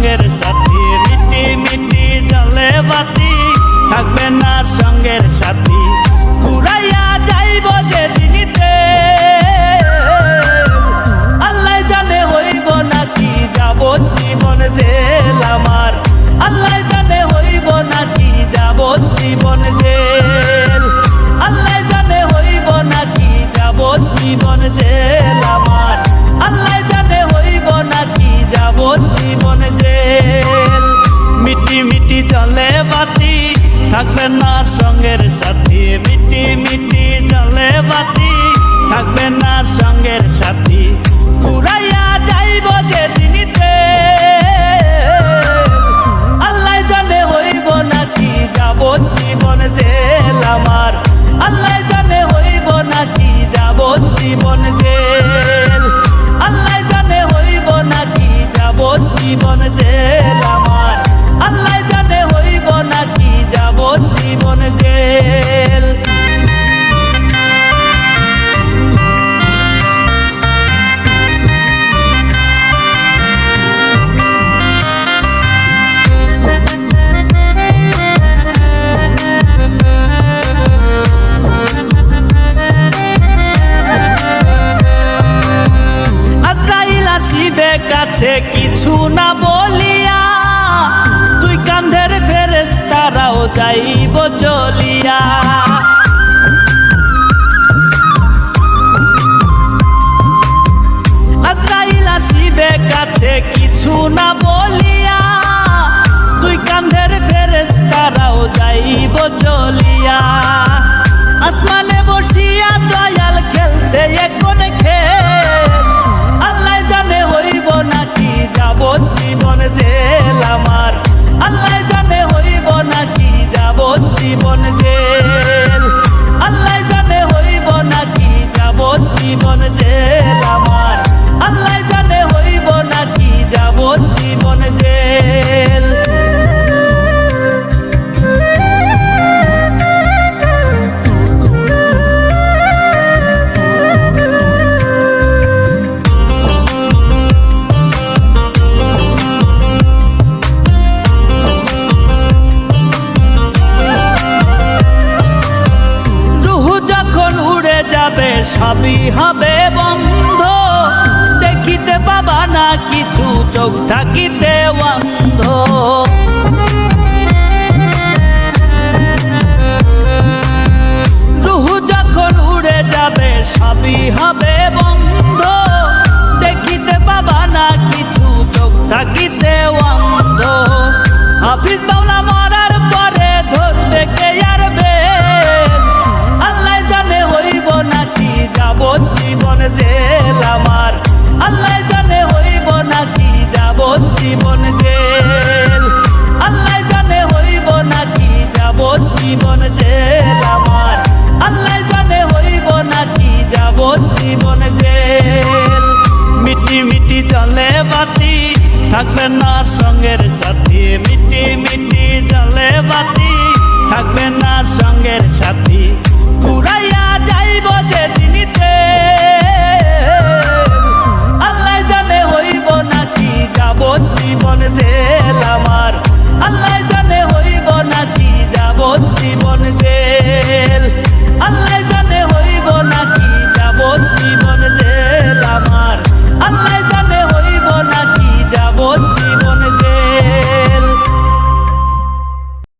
সঙ্গের সাথী, মিটি মিটি জ্বলে বাতি, থাকবে না সঙ্গের সাথী। ঘুরাইয়া যাইব যেদিনিতে, আল্লাহ জানে হইব নাকি যাবজ্জীবন জেল আমার, আল্লাহ জানে হইব নাকি যাবজ্জীবন জেল, আল্লাহ জানে হইব নাকি যাবজ্জীবন জেল আমার, আল্লাহ জানে হইব নাকি যাবজ্জীবন জেল। মিটি মিটি জ্বলে বাতি, থাকবে না সঙ্গের সাথী, মিটি মিটি জ্বলে বাতি, থাকবে না সঙ্গের সাথী। ঘুরাইয়া যাইব যেদিনিতে, আল্লাহ জানে হইব নাকি যাবজ্জীবন জেল আমার, আল্লাহ জানে হইব নাকি যাবজ্জীবন জেল, আল্লাহ জানে হইব নাকি যাবজ্জীবন জেল আমার, আল্লাহ জানে হইব নাকি যাবজ্জীবন জেল। আসিবে কাছে কিছু না বলিয়া, তুই কান্ধের ফেরেশতারাও যাইব চলিয়া। আজরাইল আসিবে কাছে কিছু না বলিয়া, তুই কান্ধের ফেরেশতারাও যাইব চলিয়া। আসমানে বসিয়া দয়াল খেলছে এখন খেল, আল্লাহ জানে হইব নাকি যাবজ্জীবন জেল আমার, আল্লাহ জানে হইব নাকি যাবজ্জীবন জেল, আল্লাহ জানে হইব নাকি যাবজ্জীবন জেল আমার, আল্লাহ জানে হইব নাকি যাবজ্জীবন জেল। সবই হবে বন্ধ, দেখিতে পাবা না কিছু, চোখ থাকিতে অন্ধ। রুহ যখন উড়ে যাবে সবই হবে বন্ধ, দেখিতে পাবা না কিছু, চোখ থাকিতে অন্ধ। হাফিজ বাউলা মরার পরে ধরবে কে আর বেল, আল্লাহ জানে হইব নাকি যাবজ্জীবন জেল আমার, আল্লাহ জানে হইব নাকি যাবজ্জীবন জেল, আল্লাহ জানে হইব নাকি যাবজ্জীবন জেল আমার, আল্লাহ জানে হইব নাকি যাবজ্জীবন জেল। মিটি মিটি জ্বলে বাতি, থাকবে না সঙ্গের সাথী, মিটি মিটি জ্বলে বাতি, থাকবে না সঙ্গের সাথী।